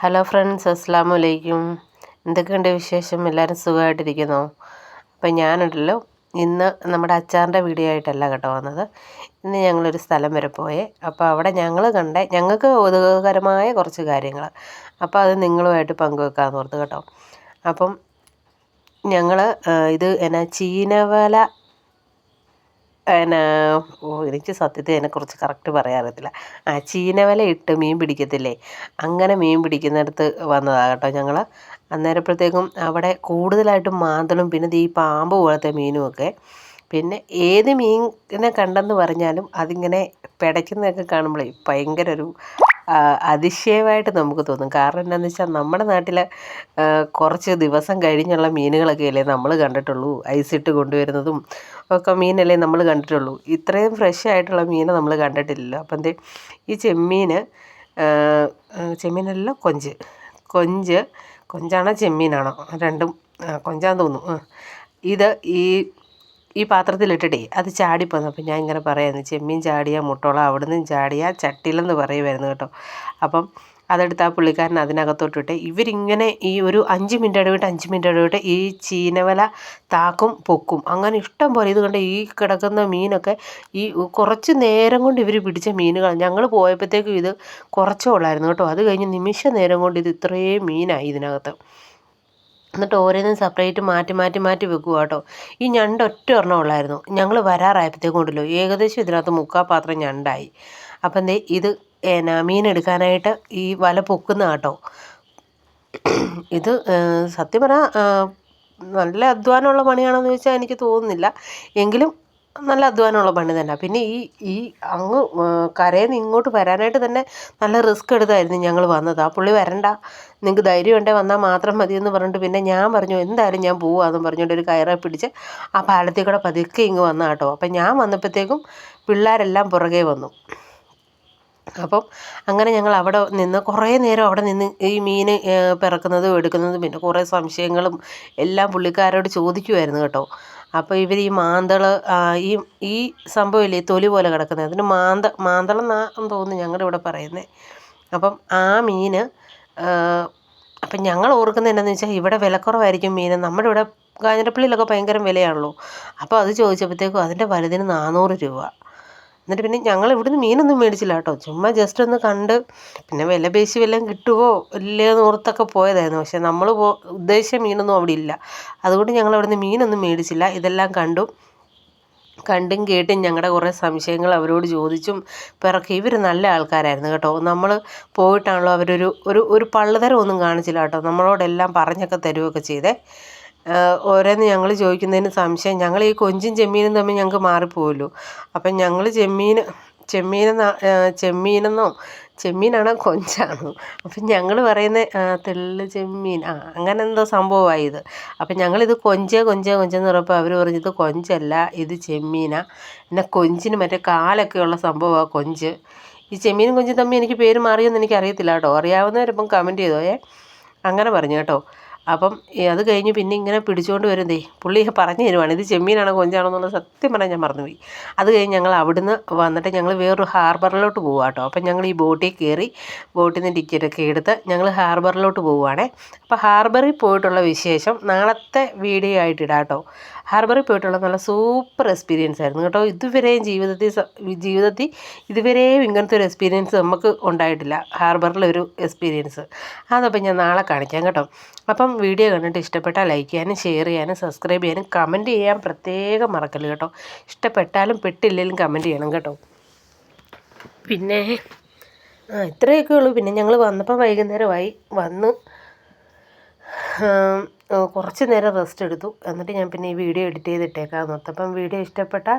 Hello friends, അസ്സലാമു അലൈക്കും. എന്തൊക്കെയുണ്ട് വിശേഷം? എല്ലാവരും സുഖമായിട്ടിരിക്കുന്നോ? അപ്പം ഞാനുണ്ടല്ലോ, ഇന്ന് നമ്മുടെ അച്ചാറിൻ്റെ വീഡിയോ ആയിട്ടല്ല കേട്ടോ വന്നത്. ഇന്ന് ഞങ്ങളൊരു സ്ഥലം വരെ പോയേ. അപ്പോൾ അവിടെ ഞങ്ങൾക്ക് ഉതകരമായ കുറച്ച് കാര്യങ്ങൾ, അപ്പോൾ അത് നിങ്ങളുമായിട്ട് പങ്കുവെക്കാമെന്ന് ഓർത്ത് കേട്ടോ. അപ്പം ഞങ്ങൾ ഇത് ചീനവല എനിക്ക് സത്യത്തിൽ അതിനെക്കുറിച്ച് കറക്റ്റ് പറയാൻ അറിയത്തില്ല. ചീനവല ഇട്ട് മീൻ പിടിക്കത്തില്ലേ, അങ്ങനെ മീൻ പിടിക്കുന്നിടത്ത് വന്നതാണ് കേട്ടോ ഞങ്ങൾ. അന്നേരപ്പോഴത്തേക്കും അവിടെ കൂടുതലായിട്ടും മാന്തളും പിന്നെ ഈ പാമ്പ് പോലത്തെ മീനുമൊക്കെ. പിന്നെ ഏത് മീനിനെ കണ്ടെന്ന് പറഞ്ഞാലും അതിങ്ങനെ പിടയ്ക്കുന്നതൊക്കെ കാണുമ്പോഴേ ഭയങ്കര ഒരു അതിശയമായിട്ട് നമുക്ക് തോന്നും. കാരണം എന്താണെന്ന് വെച്ചാൽ നമ്മുടെ നാട്ടിൽ കുറച്ച് ദിവസം കഴിഞ്ഞുള്ള മീനുകളൊക്കെ അല്ലേ നമ്മൾ കണ്ടിട്ടുള്ളൂ. ഐസിട്ട് കൊണ്ടുവരുന്നതും ഒക്കെ മീനല്ലേ നമ്മൾ കണ്ടിട്ടുള്ളൂ. ഇത്രയും ഫ്രഷ് ആയിട്ടുള്ള മീനെ നമ്മൾ കണ്ടിട്ടില്ലല്ലോ. അപ്പം ഈ ചെമ്മീനല്ല കൊഞ്ചാണോ ചെമ്മീനാണോ രണ്ടും, കൊഞ്ചാന്ന് തോന്നുന്നു. ഇത് ഈ പാത്രത്തിലിട്ടിട്ടേ അത് ചാടിപ്പോന്നു. അപ്പം ഞാൻ ഇങ്ങനെ പറയായിരുന്നു, ചെമ്മീൻ ചാടിയ മുട്ടോളം അവിടെ നിന്നും ചാടിയ ചട്ടിലെന്ന് പറയുമായിരുന്നു കേട്ടോ. അപ്പം അതെടുത്ത് ആ പുള്ളിക്കാരൻ അതിനകത്തോട്ടിട്ട് ഇവരിങ്ങനെ ഈ ഒരു 5 മിനിറ്റ് ഇടവിട്ട് ഈ ചീനവല താക്കും പൊക്കും. അങ്ങനെ ഇഷ്ടം പോലെ ഇത് കണ്ട് ഈ കിടക്കുന്ന മീനൊക്കെ ഈ കുറച്ച് നേരം കൊണ്ട് ഇവർ പിടിച്ച മീനുകൾ. ഞങ്ങൾ പോയപ്പോഴത്തേക്കും ഇത് കുറച്ചേ ഉള്ളായിരുന്നു കേട്ടോ. അത് കഴിഞ്ഞ് നിമിഷ നേരം കൊണ്ട് ഇത് ഇത്രയും മീനായി ഇതിനകത്ത്. എന്നിട്ട് ഓരോന്നും സെപ്പറേറ്റ് മാറ്റി വെക്കുക കേട്ടോ. ഈ ഞണ്ട് ഒറ്റ ഒരെണ്ണം ഉള്ളായിരുന്നു. ഞങ്ങൾ വരാറായപ്പോഴത്തേക്കും കൊണ്ടല്ലോ ഏകദേശം ഇതിനകത്ത് 3/4 പാത്രം ഞണ്ടായി. അപ്പം ഇത് മീനെടുക്കാനായിട്ട് ഈ വല പൊക്കുന്ന കേട്ടോ. ഇത് സത്യം പറഞ്ഞാൽ നല്ല അധ്വാനമുള്ള പണിയാണെന്ന് ചോദിച്ചാൽ എനിക്ക് തോന്നുന്നില്ല. എങ്കിലും നല്ല അധ്വാനമുള്ള പണി തന്നെ. പിന്നെ ഈ അങ്ങ് കരയിൽ നിന്ന് ഇങ്ങോട്ട് വരാനായിട്ട് തന്നെ നല്ല റിസ്ക് എടുത്തായിരുന്നു ഞങ്ങൾ വന്നത്. ആ പുള്ളി വരണ്ട, നിങ്ങൾക്ക് ധൈര്യം ഉണ്ടെങ്കിൽ വന്നാൽ മാത്രം മതിയെന്ന് പറഞ്ഞിട്ട് പിന്നെ ഞാൻ പറഞ്ഞു എന്തായാലും ഞാൻ പോവാമെന്ന് പറഞ്ഞിട്ട് ഒരു കയറെ പിടിച്ച് ആ പാലത്തിൽ കൂടെ പതുക്കെ ഇങ്ങ് വന്ന കേട്ടോ. അപ്പം ഞാൻ വന്നപ്പോഴത്തേക്കും പിള്ളേരെല്ലാം പുറകെ വന്നു. അപ്പം അങ്ങനെ ഞങ്ങൾ അവിടെ നിന്ന് കുറേ നേരം അവിടെ നിന്ന് ഈ മീൻ പിറക്കുന്നതും എടുക്കുന്നതും പിന്നെ കുറേ സംശയങ്ങളും എല്ലാം പുള്ളിക്കാരോട് ചോദിക്കുമായിരുന്നു കേട്ടോ. അപ്പോൾ ഇവർ ഈ മാന്തൾ ഈ സംഭവമില്ലേ തൊലി പോലെ കിടക്കുന്നത്, അതിന് മാന്തളെന്നാന്ന് തോന്നുന്നു ഞങ്ങളുടെ ഇവിടെ പറയുന്നത്. അപ്പം ആ മീൻ അപ്പം ഞങ്ങൾ ഓർക്കുന്നത് എന്താണെന്ന് വെച്ചാൽ ഇവിടെ വിലക്കുറവായിരിക്കും മീൻ. നമ്മുടെ ഇവിടെ കാഞ്ഞിരപ്പള്ളിയിലൊക്കെ ഭയങ്കര വിലയാണല്ലോ. അപ്പോൾ അത് ചോദിച്ചപ്പോഴത്തേക്കും അതിൻ്റെ വലുതിന് 400 രൂപ. എന്നിട്ട് പിന്നെ ഞങ്ങൾ ഇവിടുന്ന് മീനൊന്നും മേടിച്ചില്ല കേട്ടോ. ചുമ്മാ ജസ്റ്റ് ഒന്ന് കണ്ട് പിന്നെ വില പേശി വല്ലതും കിട്ടുമോ ഇല്ലയെന്ന് ഓർത്തൊക്കെ പോയതായിരുന്നു. പക്ഷേ നമ്മൾ ഉദ്ദേശിച്ച മീനൊന്നും അവിടെ ഇല്ല. അതുകൊണ്ട് ഞങ്ങൾ അവിടുന്ന് മീനൊന്നും മേടിച്ചില്ല. ഇതെല്ലാം കണ്ടും കേട്ടും ഞങ്ങളുടെ കുറേ സംശയങ്ങൾ അവരോട് ചോദിച്ചും പിറക്കി. ഇവർ നല്ല ആൾക്കാരായിരുന്നു കേട്ടോ. നമ്മൾ പോയിട്ടാണല്ലോ ഒരു പള്ളുതരം ഒന്നും കാണിച്ചില്ല കേട്ടോ. നമ്മളോടെല്ലാം പറഞ്ഞൊക്കെ തരുമൊക്കെ ചെയ്തേ. ഓരോന്ന് ഞങ്ങൾ ചോദിക്കുന്നതിന് സംശയം, ഞങ്ങൾ ഈ കൊഞ്ചും ചെമ്മീനും തമ്മിൽ ഞങ്ങൾക്ക് മാറിപ്പോവുമല്ലോ. അപ്പം ഞങ്ങൾ ചെമ്മീനാണോ കൊഞ്ചാണോ, അപ്പം ഞങ്ങൾ പറയുന്നത് തെള്ള് ചെമ്മീൻ അങ്ങനെ എന്തോ സംഭവമായി ഇത്. അപ്പം ഞങ്ങളിത് കൊഞ്ചെന്ന് പറഞ്ഞപ്പോൾ അവർ പറഞ്ഞു ഇത് കൊഞ്ചല്ല, ഇത് ചെമ്മീനാണ്. പിന്നെ കൊഞ്ചിന് മറ്റേ കാലൊക്കെയുള്ള സംഭവമാണ് കൊഞ്ച്. ഈ ചെമ്മീനും കൊഞ്ചും തമ്മിൽ എനിക്ക് പേര് മാറിയെന്ന് എനിക്കറിയത്തില്ല കേട്ടോ. അറിയാവുന്നവരിപ്പം കമൻറ്റ് ചെയ്തോയേ. അങ്ങനെ പറഞ്ഞു കേട്ടോ. അപ്പം അത് കഴിഞ്ഞ് പിന്നെ ഇങ്ങനെ പിടിച്ചുകൊണ്ട് വരുന്നതേ പുള്ളി പറഞ്ഞു തരുവാണ് ഇത് ചെമ്മീനാണോ കൊഞ്ചാണോ എന്നുള്ളത്. സത്യം പറഞ്ഞാൽ ഞാൻ മറന്നുപോയി. അത് കഴിഞ്ഞ് ഞങ്ങൾ അവിടുന്ന് വന്നിട്ട് ഞങ്ങൾ വേറൊരു ഹാർബറിലോട്ട് പോവുക കേട്ടോ. അപ്പം ഞങ്ങൾ ഈ ബോട്ടിൽ കയറി ബോട്ടിൽ നിന്ന് ടിക്കറ്റൊക്കെ എടുത്ത് ഞങ്ങൾ ഹാർബറിലോട്ട് പോവുകയാണേ. അപ്പോൾ ഹാർബറിൽ പോയിട്ടുള്ള വിശേഷം നാളത്തെ വീഡിയോ ആയിട്ട് ഇടാം കേട്ടോ. ഹാർബറിൽ പോയിട്ടുള്ള നല്ല സൂപ്പർ എക്സ്പീരിയൻസ് ആയിരുന്നു കേട്ടോ. ജീവിതത്തിൽ ഇതുവരെയും ഇങ്ങനത്തെ ഒരു എക്സ്പീരിയൻസ് നമുക്ക് ഉണ്ടായിട്ടില്ല. ഹാർബറിലൊരു എക്സ്പീരിയൻസ് അതപ്പം ഞാൻ നാളെ കാണിക്കാം കേട്ടോ. അപ്പം വീഡിയോ കണ്ടിട്ട് ഇഷ്ടപ്പെട്ടാൽ ലൈക്ക് ചെയ്യാനും ഷെയർ ചെയ്യാനും സബ്സ്ക്രൈബ് ചെയ്യാനും കമൻറ്റ് ചെയ്യാൻ പ്രത്യേകം മറക്കല്ല് കേട്ടോ. ഇഷ്ടപ്പെട്ടാലും പെട്ടില്ലെങ്കിലും കമൻറ്റ് ചെയ്യണം കേട്ടോ. പിന്നെ ഇത്രയൊക്കെ ഉള്ളൂ. പിന്നെ ഞങ്ങൾ വന്നപ്പോൾ വൈകുന്നേരമായി. വന്ന് കുറച്ച് നേരം റെസ്റ്റ് എടുത്തു. എന്നിട്ട് ഞാൻ പിന്നെ ഈ വീഡിയോ എഡിറ്റ് ചെയ്തിട്ടേക്കാമെന്ന് ഓർത്തു. അപ്പം വീഡിയോ ഇഷ്ടപ്പെട്ടാൽ